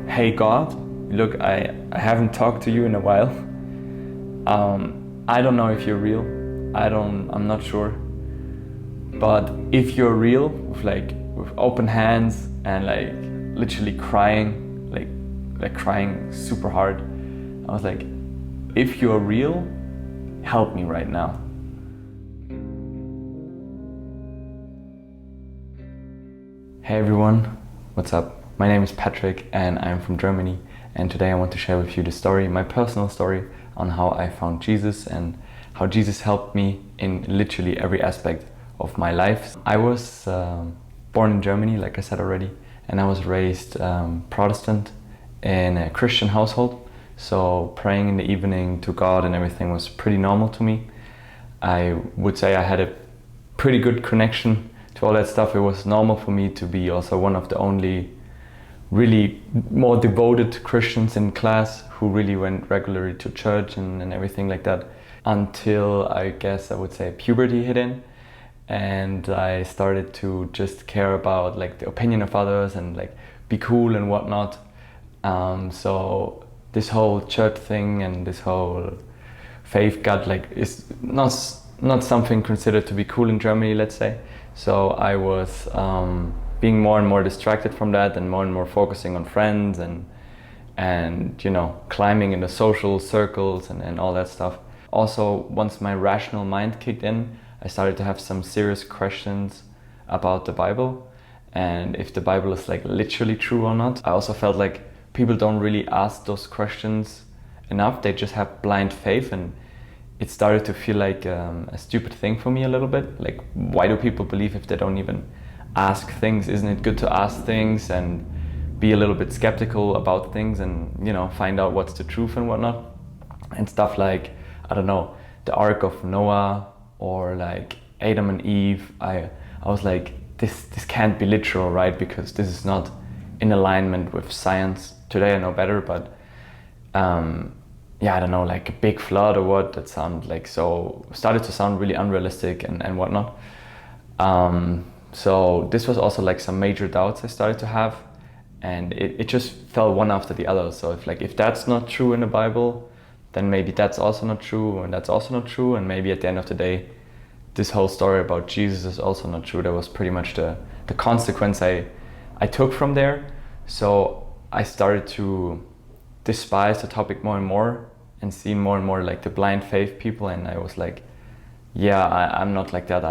hey God, look, I haven't talked to you in a while. I don't know if you're real. I'm not sure. But if you're real, with open hands and literally crying, like crying super hard, I was like, if you're real, help me right now. Hey everyone, what's up? My name is Patrick and I'm from Germany, and today I want to share with you the story, my personal story on how I found Jesus and how Jesus helped me in literally every aspect of my life. I was born in Germany, like I said already, and I was raised Protestant in a Christian household, so praying in the evening to God and everything was pretty normal to me. I would say I had a pretty good connection to all that stuff. It was normal for me to be also one of the only really more devoted Christians in class who really went regularly to church and everything like that, until I guess I would say puberty hit in, and I started to just care about the opinion of others and be cool and whatnot. So this whole church thing and this whole faith got is not something considered to be cool in Germany, let's say. So I was being more and more distracted from that and more focusing on friends and climbing in the social circles and all that stuff. Also, once my rational mind kicked in, I started to have some serious questions about the Bible and if the Bible is literally true or not. I also felt like people don't really ask those questions enough. They just have blind faith, and it started to feel like a stupid thing for me a little bit. Why do people believe if they don't even ask things? Isn't it good to ask things and be a little bit skeptical about things and find out what's the truth and whatnot? And stuff like, I don't know, the Ark of Noah or Adam and Eve. I was like, this can't be literal, right? Because this is not in alignment with science. Today I know better, but I don't know, a big flood or what, that started to sound really unrealistic and whatnot. So this was also some major doubts I started to have, and it just fell one after the other. So if that's not true in the Bible, then maybe that's also not true, and that's also not true, and maybe at the end of the day, this whole story about Jesus is also not true. That was pretty much the consequence I took from there. So I started to despise the topic more and more and see more and more the blind faith people, and I was like, I'm not like that.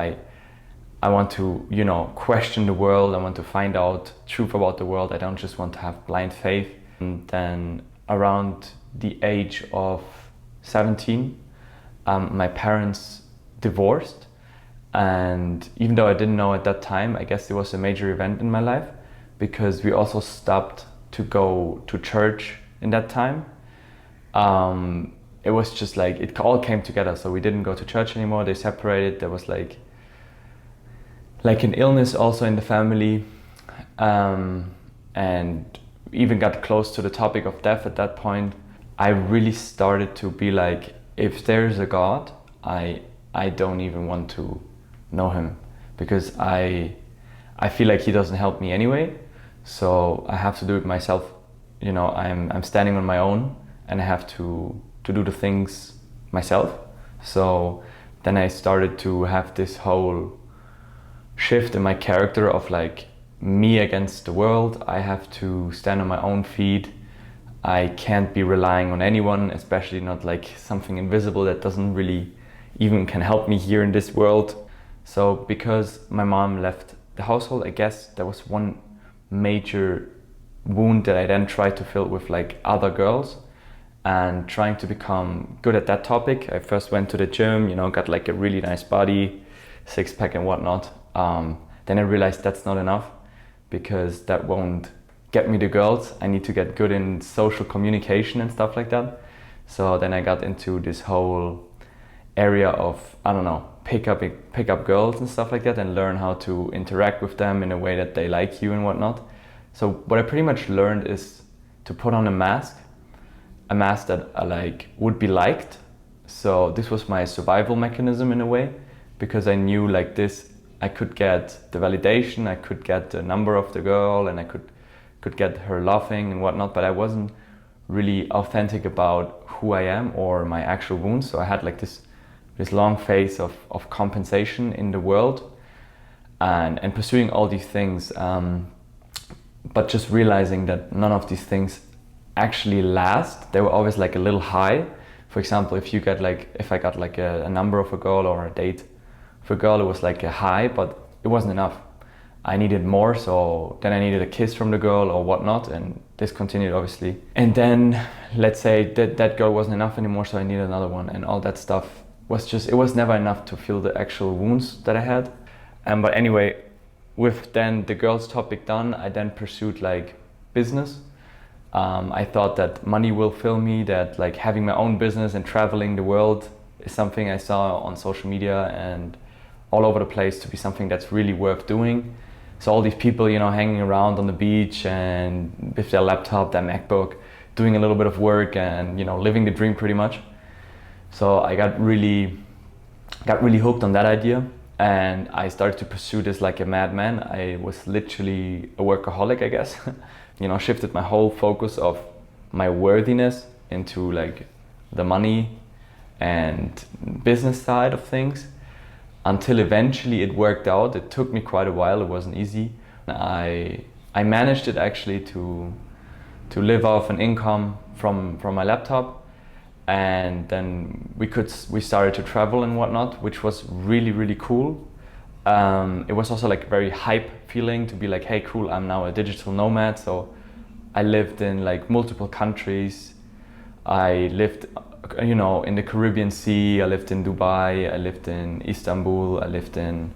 I want to question the world. I want to find out truth about the world. I don't just want to have blind faith. And then around the age of 17, my parents divorced, and even though I didn't know at that time, I guess it was a major event in my life, because we also stopped to go to church in that time. It was just it all came together. So we didn't go to church anymore. They separated. There was like an illness also in the family, and even got close to the topic of death at that point. I really started to be like, if there's a God, I don't even want to know him, because I feel like he doesn't help me anyway. So I have to do it myself. I'm standing on my own, and I have to do the things myself. So then I started to have this whole shift in my character of me against the world. I have to stand on my own feet. I can't be relying on anyone, especially not something invisible that doesn't really even can help me here in this world. So because my mom left the household, I guess there was one major wound that I then tried to fill with other girls and trying to become good at that topic. I first went to the gym, got a really nice body, six-pack and whatnot. Then I realized that's not enough, because that won't get me the girls. I need to get good in social communication and stuff like that. So then I got into this whole area of, I don't know, pick up girls and stuff like that, and learn how to interact with them in a way that they like you and whatnot. So what I pretty much learned is to put on a mask that I would be liked. So this was my survival mechanism in a way, because I knew this I could get the validation, I could get the number of the girl, and I could could get her laughing and whatnot, but I wasn't really authentic about who I am or my actual wounds. So I had like this long phase of compensation in the world and pursuing all these things, but just realizing that none of these things actually last. They were always like a little high. For example, if I got like a number of a girl or a date for a girl, it was like a high, but it wasn't enough. I needed more, so then I needed a kiss from the girl or whatnot, and this continued obviously. And then let's say that girl wasn't enough anymore, so I needed another one, and all that stuff it was never enough to feel the actual wounds that I had. But anyway, with then the girls topic done, I then pursued like business. I thought that money will fill me, that like having my own business and traveling the world is something I saw on social media and all over the place to be something that's really worth doing. So all these people, hanging around on the beach and with their laptop, their MacBook, doing a little bit of work and, living the dream pretty much. So I got really hooked on that idea, and I started to pursue this like a madman. I was literally a workaholic, I guess. Shifted my whole focus of my worthiness into like the money and business side of things, until eventually it worked out. It took me quite a while, it wasn't easy. I managed it actually to live off an income from my laptop, and then we started to travel and whatnot, which was really, really cool. It was also like a very hype feeling to be like, hey cool, I'm now a digital nomad. So I lived in like multiple countries. I lived in the Caribbean Sea, I lived in Dubai, I lived in Istanbul, I lived in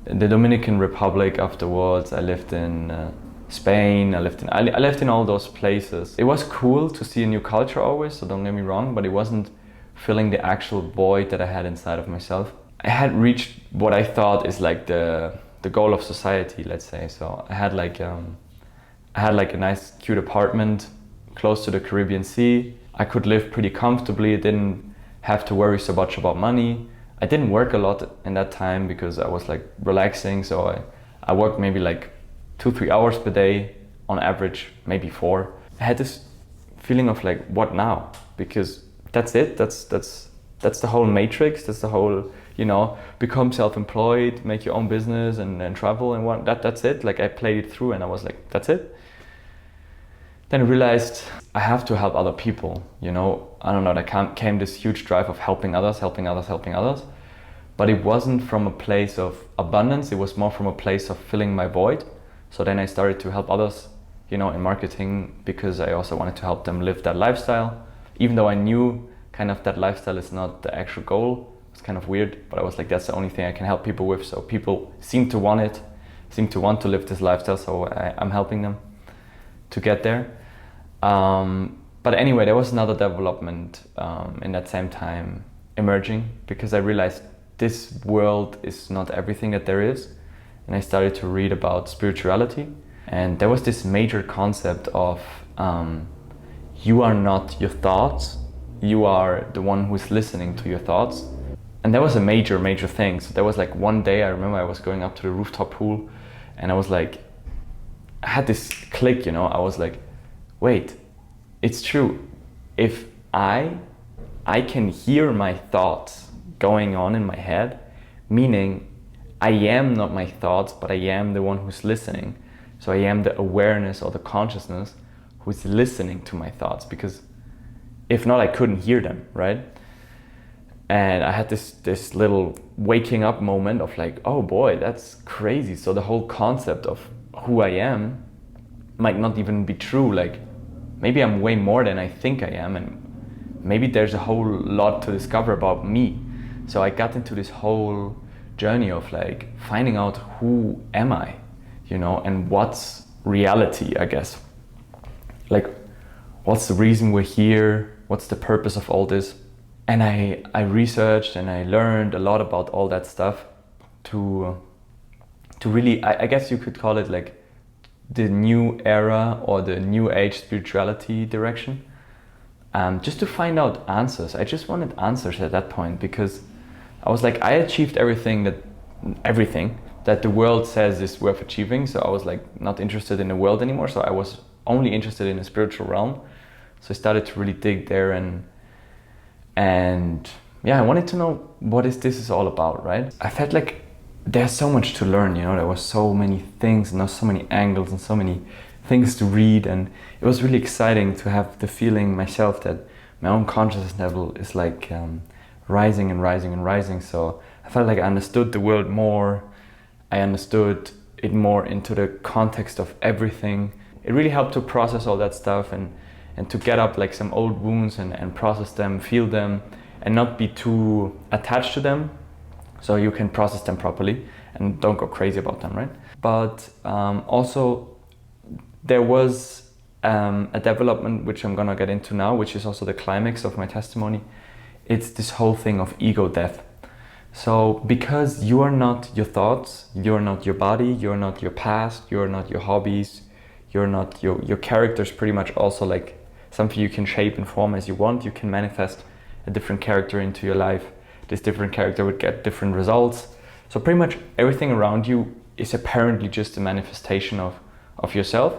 the Dominican Republic afterwards, I lived in Spain, I lived in all those places. It was cool to see a new culture always, so don't get me wrong, but it wasn't filling the actual void that I had inside of myself. I had reached what I thought is like the goal of society, let's say. So I had like a nice cute apartment close to the Caribbean Sea. I could live pretty comfortably. I didn't have to worry so much about money. I didn't work a lot in that time because I was like relaxing. So I worked maybe like 2-3 hours per day on average, maybe 4. I had this feeling of like, what now? Because that's it. That's the whole matrix. That's the whole, become self-employed, make your own business and travel and what. That's it. Like I played it through and I was like, that's it. Then I realized I have to help other people, I don't know, there came this huge drive of helping others. But it wasn't from a place of abundance, it was more from a place of filling my void. So then I started to help others, in marketing, because I also wanted to help them live that lifestyle. Even though I knew kind of that lifestyle is not the actual goal, it's kind of weird, but I was like, that's the only thing I can help people with. So people seem to want to live this lifestyle, so I'm helping them to get there. But anyway, there was another development in that same time emerging, because I realized this world is not everything that there is. And I started to read about spirituality. And there was this major concept of you are not your thoughts, you are the one who is listening to your thoughts. And that was a major, major thing. So there was like one day, I remember I was going up to the rooftop pool and I was like, I had this click, I was like, wait, it's true. If I can hear my thoughts going on in my head, meaning I am not my thoughts, but I am the one who's listening. So I am the awareness or the consciousness who's listening to my thoughts, because if not, I couldn't hear them, right? And I had this little waking up moment of like, oh boy, that's crazy. So the whole concept of who I am might not even be true. Like, maybe I'm way more than I think I am, and maybe there's a whole lot to discover about me. So I got into this whole journey of like finding out who am I, and what's reality, I guess. Like, what's the reason we're here? What's the purpose of all this? And I researched and I learned a lot about all that stuff to really, I guess you could call it like the new era or the new age spirituality direction. Just to find out answers. I just wanted answers at that point, because I was like, I achieved everything that the world says is worth achieving. So I was like not interested in the world anymore. So I was only interested in the spiritual realm. So I started to really dig there, and yeah, I wanted to know what this is all about, right? I felt like there's so much to learn, you know, there was so many things and there's so many angles and so many things to read, and it was really exciting to have the feeling myself that my own consciousness level is like rising and rising and rising. So I felt like I understood the world more, I understood it more into the context of everything. It really helped to process all that stuff and to get up like some old wounds and process them, feel them, and not be too attached to them, so you can process them properly and don't go crazy about them, right? But also there was a development which I'm gonna get into now, which is also the climax of my testimony. It's this whole thing of ego death. So because you are not your thoughts, you're not your body, you're not your past, you're not your hobbies, you're not your character's pretty much also like something you can shape and form as you want. You can manifest a different character into your life. This different character would get different results. So pretty much everything around you is apparently just a manifestation of yourself.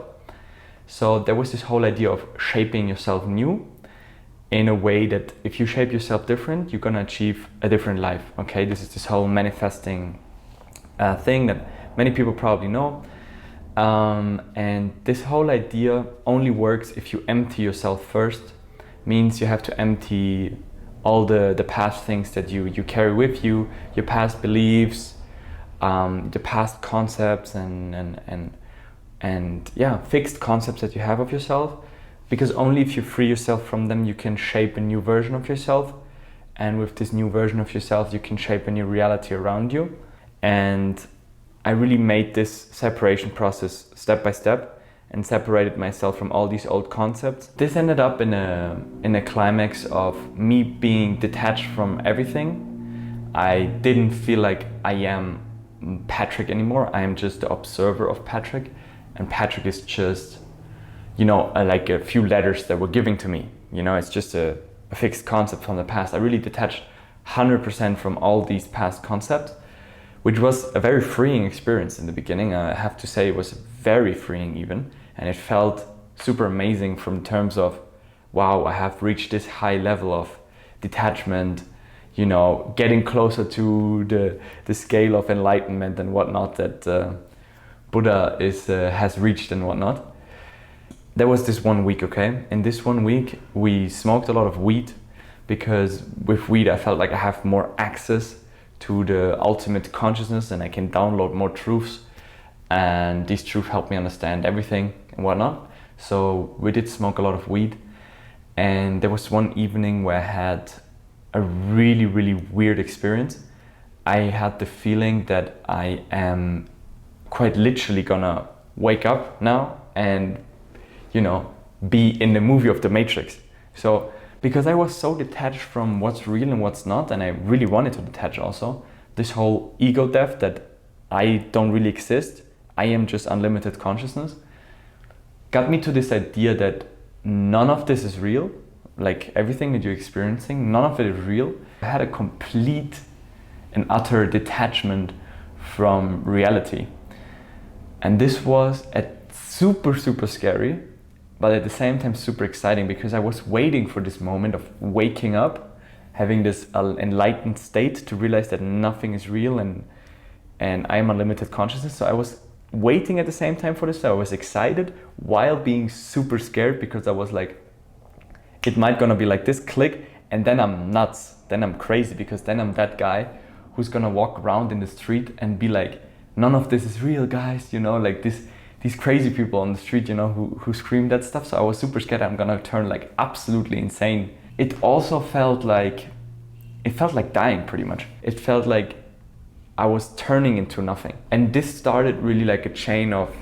So there was this whole idea of shaping yourself new in a way that if you shape yourself different, you're gonna achieve a different life, okay? This is this whole manifesting thing that many people probably know. And this whole idea only works if you empty yourself first. Means you have to empty all the past things that you carry with you, your past beliefs, the past concepts and yeah, fixed concepts that you have of yourself. Because only if you free yourself from them, you can shape a new version of yourself. And with this new version of yourself, you can shape a new reality around you. And I really made this separation process step by step and separated myself from all these old concepts. This ended up in a climax of me being detached from everything. I didn't feel like I am Patrick anymore. I am just the observer of Patrick, and Patrick is just, you know, like a few letters that were given to me. You know, it's just a fixed concept from the past. I really detached 100% from all these past concepts, which was a very freeing experience in the beginning. I have to say it was very freeing even, and it felt super amazing from terms of, wow, I have reached this high level of detachment, you know, getting closer to the scale of enlightenment and whatnot that Buddha has reached and whatnot. There was this 1 week, okay? In this 1 week, we smoked a lot of weed, because with weed I felt like I have more access to the ultimate consciousness and I can download more truths, and these truths help me understand everything and whatnot. So we did smoke a lot of weed, and there was one evening where I had a really, really weird experience. I had the feeling that I am quite literally gonna wake up now and, you know, be in the movie of the Matrix. So because I was so detached from what's real and what's not, and I really wanted to detach also, this whole ego death that I don't really exist, I am just unlimited consciousness, got me to this idea that none of this is real. Like everything that you're experiencing, none of it is real. I had a complete and utter detachment from reality. And this was super, super scary, but at the same time super exciting, because I was waiting for this moment of waking up, having this enlightened state to realize that nothing is real and I am unlimited consciousness. So I was waiting at the same time for this. So I was excited while being super scared, because I was like, it might gonna be like this, click, and then I'm nuts, then I'm crazy, because then I'm that guy who's gonna walk around in the street and be like, none of this is real, guys, you know, like these crazy people on the street, you know, who scream that stuff. So I was super scared I'm gonna turn like absolutely insane. It also felt like dying pretty much. It felt like I was turning into nothing. And this started really like a chain of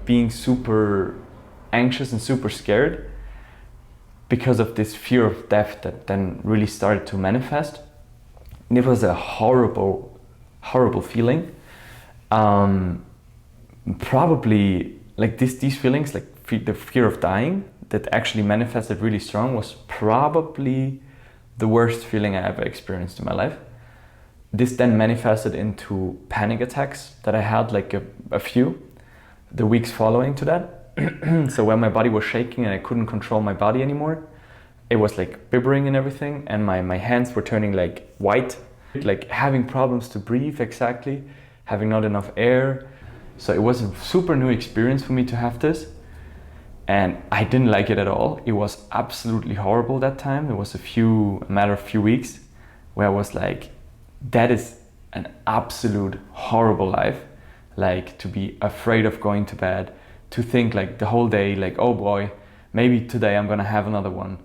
being super anxious and super scared because of this fear of death that then really started to manifest. And it was a horrible, horrible feeling. Probably like these feelings, like the fear of dying that actually manifested really strong, was probably the worst feeling I ever experienced in my life. this then manifested into panic attacks that I had, like a few, the weeks following to that. So when my body was shaking and I couldn't control my body anymore, it was like bibbering and everything, and my hands were turning like white, like having problems to breathe, exactly, having not enough air. So it was a super new experience for me to have this, and I didn't like it at all. It was absolutely horrible that time. It was a matter of few weeks where I was like, that is an absolute horrible life. Like, to be afraid of going to bed, to think like the whole day, like, oh boy, maybe today I'm gonna have another one.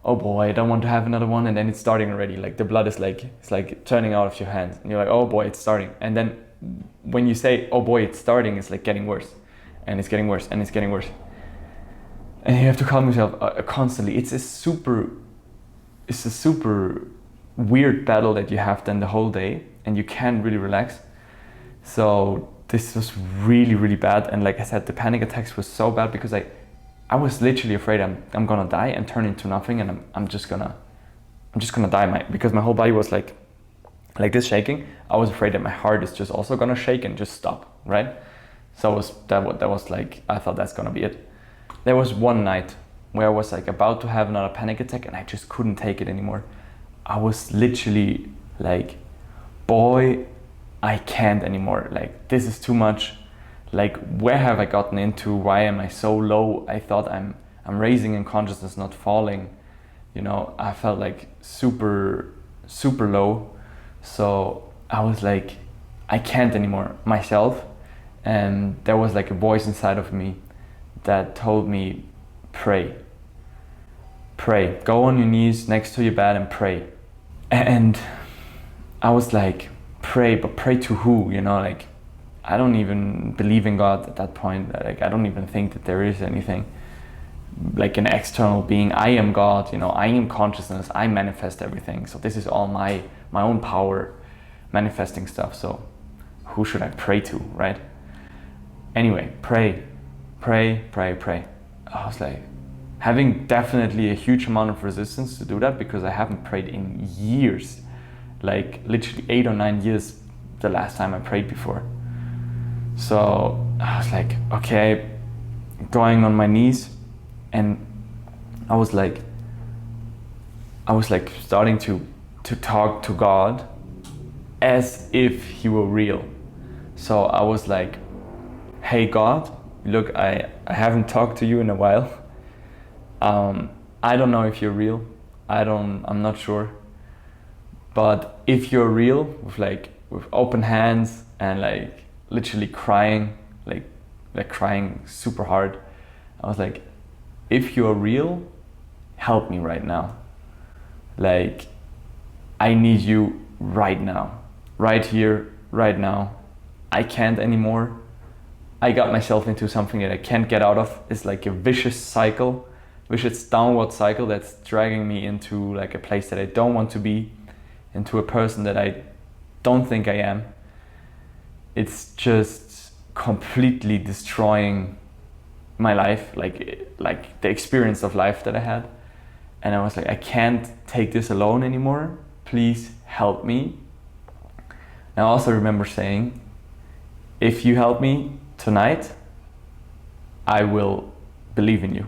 Oh boy, I don't want to have another one. And then it's starting already. Like the blood is like, it's like turning out of your hands. And you're like, oh boy, it's starting. And then when you say, oh boy, it's starting, it's like getting worse. And it's getting worse, and it's getting worse. And you have to calm yourself constantly. It's a super weird battle that you have then the whole day, and you can't really relax. So this was really, really bad. And like I said, the panic attacks were so bad because I was literally afraid I'm gonna die and turn into nothing, and I'm just gonna die, because my whole body was like this shaking. I was afraid that my heart is just also gonna shake and just stop, right? So that was like, I thought that's gonna be it. There was one night where I was like about to have another panic attack, and I just couldn't take it anymore. I was literally like, boy, I can't anymore. Like, this is too much. Like, where have I gotten into? Why am I so low? I thought I'm raising in consciousness, not falling. You know, I felt like super low. So I was like, I can't anymore myself. And there was like a voice inside of me that told me, pray. Pray. Go on your knees next to your bed and pray. And I was like, pray, but pray to who? You know, like, I don't even believe in God at that point. Like, I don't even think that there is anything like an external being. I am God, you know, I am consciousness, I manifest everything. So this is all my own power manifesting stuff. So who should I pray to, right? Anyway, pray. I was like, having definitely a huge amount of resistance to do that, because I haven't prayed in years, like literally 8 or 9 years the last time I prayed before. So I was like, okay, going on my knees, and I was like starting to talk to God as if he were real. So I was like, hey God, look, I haven't talked to you in a while. I don't know if you're real. I'm not sure. But if you're real, with open hands and like literally crying, like crying super hard, I was like, if you're real, help me right now. Like, I need you right now, right here, right now. I can't anymore. I got myself into something that I can't get out of. It's like a vicious downward cycle that's dragging me into like a place that I don't want to be, into a person that I don't think I am. It's just completely destroying my life, like the experience of life that I had. And I was like, I can't take this alone anymore. Please help me. And I also remember saying, if you help me tonight, I will believe in you.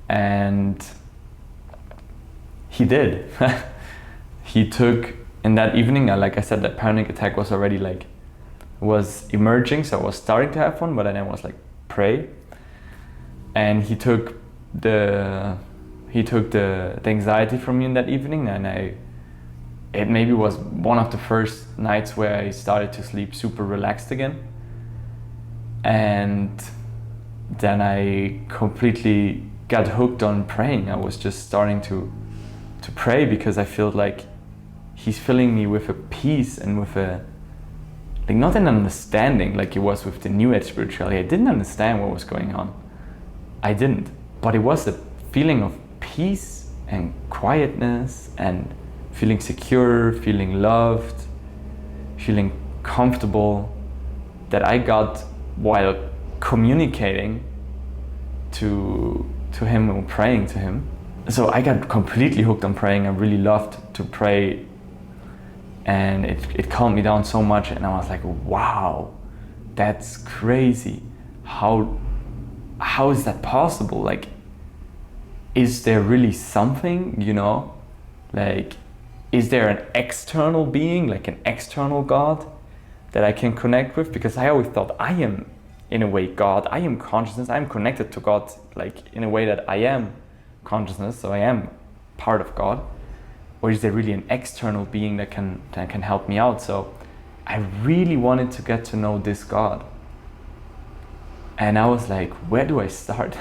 And he did. He took, in that evening, like I said, that panic attack was already was emerging, so I was starting to have one, but then I was like, pray. And he took the anxiety from me in that evening, and it maybe was one of the first nights where I started to sleep super relaxed again. And then I completely got hooked on praying. I was just starting to pray because I felt like he's filling me with a peace and with a, like, not an understanding like it was with the New Age spirituality. I didn't understand what was going on. I didn't. But it was a feeling of peace and quietness and feeling secure, feeling loved, feeling comfortable, that I got while communicating to him and praying to him. So I got completely hooked on praying. I really loved to pray and it calmed me down so much, and I was like, wow, that's crazy. How is that possible? Like, is there really something, you know? Like, is there an external being, like an external God that I can connect with? Because I always thought I am, in a way, God. I am consciousness. I'm connected to God, like in a way that I am consciousness, so I am part of God. Or is there really an external being that can help me out? So I really wanted to get to know this God. And I was like, where do I start?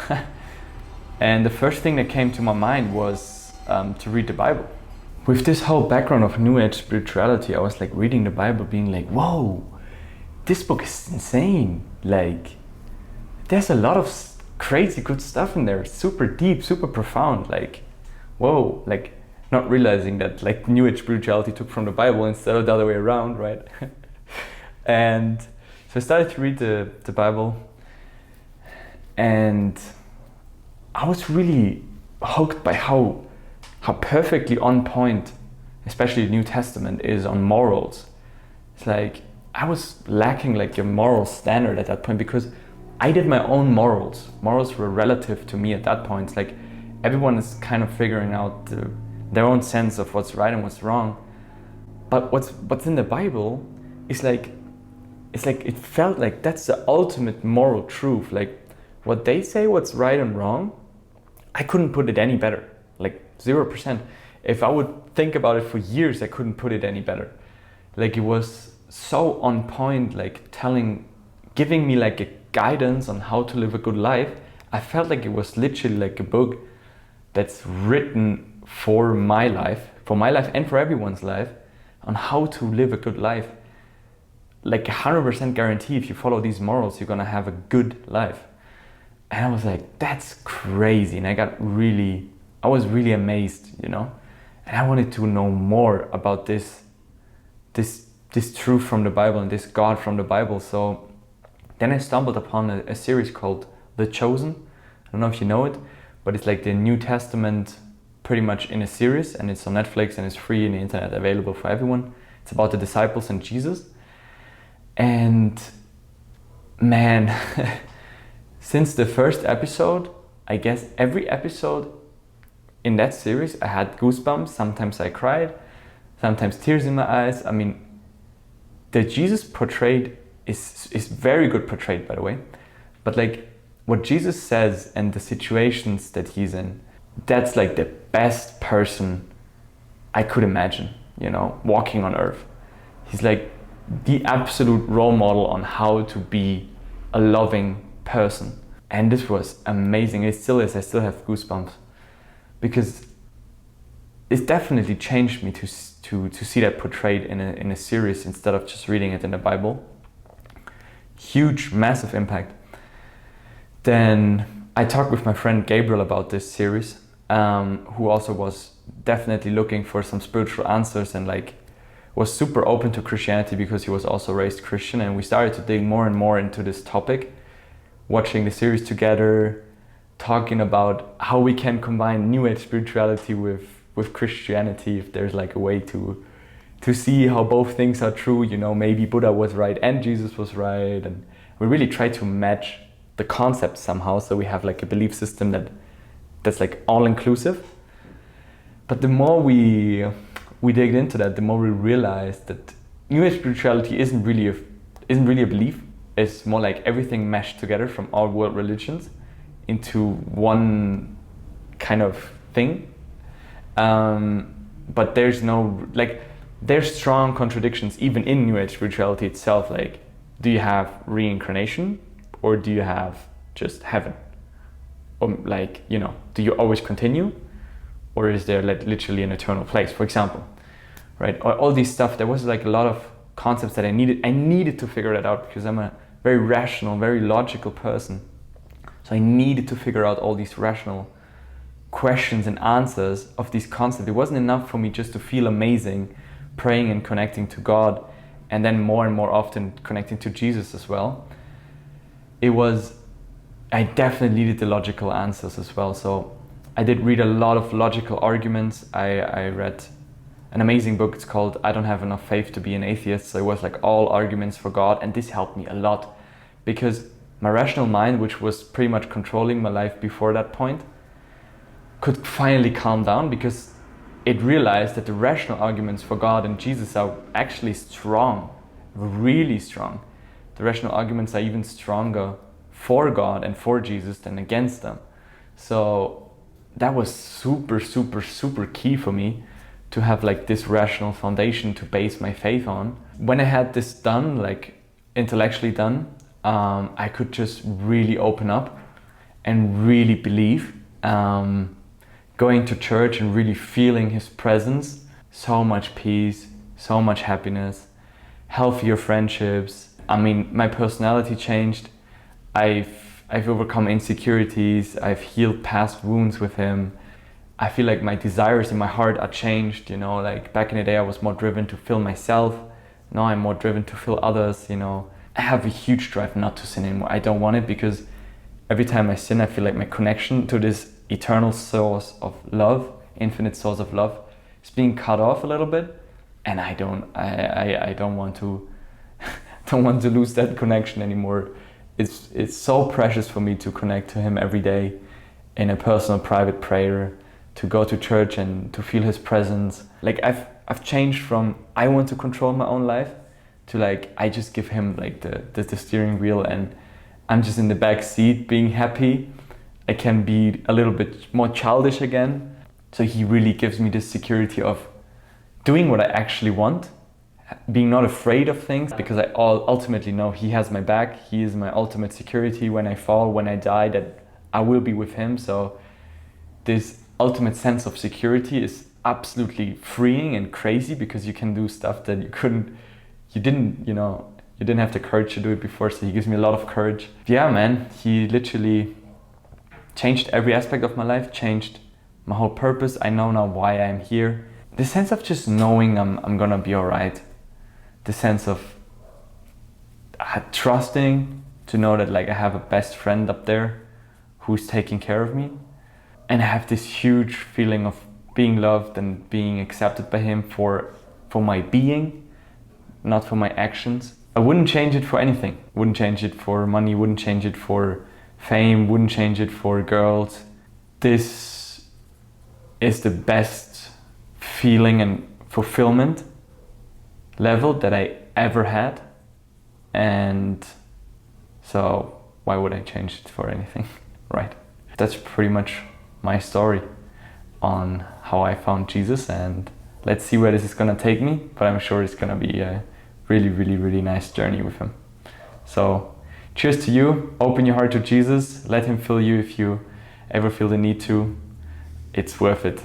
And the first thing that came to my mind was to read the Bible. With this whole background of New Age spirituality, I was like reading the Bible being like, whoa, this book is insane. Like, there's a lot of crazy good stuff in there, super deep, super profound. Like, whoa, like not realizing that like New Age spirituality took from the Bible instead of the other way around, right? And so I started to read the Bible, and I was really hooked by how perfectly on point, especially the New Testament, is on morals. It's like I was lacking like a moral standard at that point, because I did my own morals. Morals were relative to me at that point. It's like everyone is kind of figuring out their own sense of what's right and what's wrong. But what's in the Bible is like, it's like it felt like that's the ultimate moral truth. Like what they say, what's right and wrong, I couldn't put it any better. Like 0%. If I would think about it for years, I couldn't put it any better. Like it was so on point, like giving me like a guidance on how to live a good life. I felt like it was literally like a book that's written for my life and for everyone's life, on how to live a good life. Like 100% guarantee, if you follow these morals, you're gonna have a good life. And I was like, that's crazy. And I was really amazed, you know? And I wanted to know more about this truth from the Bible and this God from the Bible. So then I stumbled upon a series called The Chosen. I don't know if you know it, but it's like the New Testament pretty much in a series, and it's on Netflix and it's free on the internet, available for everyone. It's about the disciples and Jesus. And man, since the first episode, I guess every episode in that series, I had goosebumps. Sometimes I cried, sometimes tears in my eyes. I mean, the Jesus portrayed is very good portrayed, by the way. But like what Jesus says and the situations that he's in, that's like the best person I could imagine, you know, walking on earth. He's like the absolute role model on how to be a loving person. And this was amazing. It still is. I still have goosebumps, because it definitely changed me to see that portrayed in a series instead of just reading it in the Bible. Huge, massive impact. Then I talked with my friend Gabriel about this series, who also was definitely looking for some spiritual answers and like was super open to Christianity because he was also raised Christian. And we started to dig more and more into this topic, watching the series together, talking about how we can combine New Age spirituality with Christianity, if there's like a way to see how both things are true, you know, maybe Buddha was right and Jesus was right. And we really try to match the concepts somehow, so we have like a belief system that's like all-inclusive. But the more we digged into that, the more we realized that New Age spirituality isn't really a belief. It's more like everything meshed together from all world religions into one kind of thing. But there's strong contradictions even in New Age spirituality itself. Like, do you have reincarnation, or do you have just heaven? Or like, you know, do you always continue, or is there like literally an eternal place, for example, right? All these stuff. There was like a lot of concepts that I needed to figure that out, because I'm a very rational, very logical person. So I needed to figure out all these rational questions and answers of these concepts. It wasn't enough for me just to feel amazing praying and connecting to God, and then more and more often connecting to Jesus as well. I definitely needed the logical answers as well. So I did read a lot of logical arguments. I read an amazing book. It's called I Don't Have Enough Faith to Be an Atheist. So it was like all arguments for God, and this helped me a lot because my rational mind, which was pretty much controlling my life before that point, could finally calm down because it realized that the rational arguments for God and Jesus are actually strong, really strong. The rational arguments are even stronger for God and for Jesus than against them. So that was super, super, super key for me to have like this rational foundation to base my faith on. When I had this done, like intellectually done, I could just really open up and really believe. Going to church and really feeling His presence, so much peace, so much happiness, healthier friendships. I mean, my personality changed. I've overcome insecurities. I've healed past wounds with Him. I feel like my desires in my heart are changed, you know, like back in the day I was more driven to fill myself. Now I'm more driven to fill others, you know. I have a huge drive not to sin anymore. I don't want it because every time I sin, I feel like my connection to this eternal source of love, infinite source of love, is being cut off a little bit, and I don't want to don't want to lose that connection anymore. It's so precious for me to connect to Him every day in a personal private prayer, to go to church and to feel His presence. Like I've changed from I want to control my own life to like I just give Him like the steering wheel and I'm just in the back seat being happy. I can be a little bit more childish again. So He really gives me this security of doing what I actually want, being not afraid of things, because I ultimately know He has my back. He is my ultimate security when I fall, when I die, that I will be with Him. So this ultimate sense of security is absolutely freeing and crazy because you can do stuff that you didn't have the courage to do it before. So He gives me a lot of courage. Yeah, man, He literally changed every aspect of my life, changed my whole purpose. I know now why I'm here. The sense of just knowing I'm gonna be alright. The sense of trusting to know that like I have a best friend up there who's taking care of me. And I have this huge feeling of being loved and being accepted by Him for my being, not for my actions. I wouldn't change it for anything. Wouldn't change it for money, wouldn't change it for fame, wouldn't change it for girls. This is the best feeling and fulfillment level that I ever had, and so why would I change it for anything, right? That's pretty much my story on how I found Jesus, and let's see where this is gonna take me, but I'm sure it's gonna be a really, really, really nice journey with Him. So cheers to you. Open your heart to Jesus. Let Him fill you if you ever feel the need to. It's worth it.